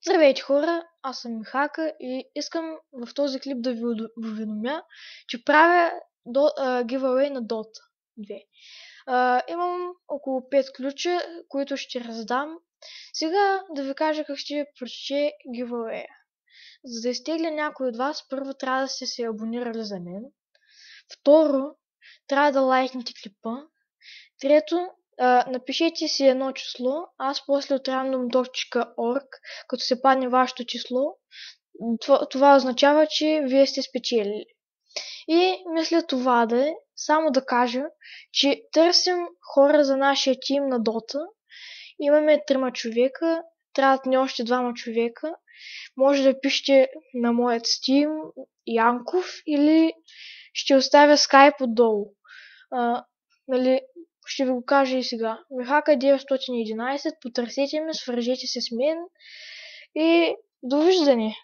Здравейте хора, аз съм Михака и искам в този клип да ви уведомя, че правя giveaway на Dota 2. Имам около 5 ключа, които ще раздам. Сега да ви кажа как ще прочете giveaway. За да изтегля някой от вас, първо трябва да сте се абонирали за мен. Второ, трябва да лайкнете клипа. Трето, напишете си едно число, аз после от random.org, като се падне вашето число, това означава, че вие сте спечелили. И мисля това да е, само да кажа, че търсим хора за нашия тим на Дота. Имаме 3 човека, трябват ни още 2 човека. Може да пишете на моят Steam Янков или ще оставя скайп отдолу. Ще ви го кажа и сега. Михака 911, потърсете ме, свържете се с мен и довиждане!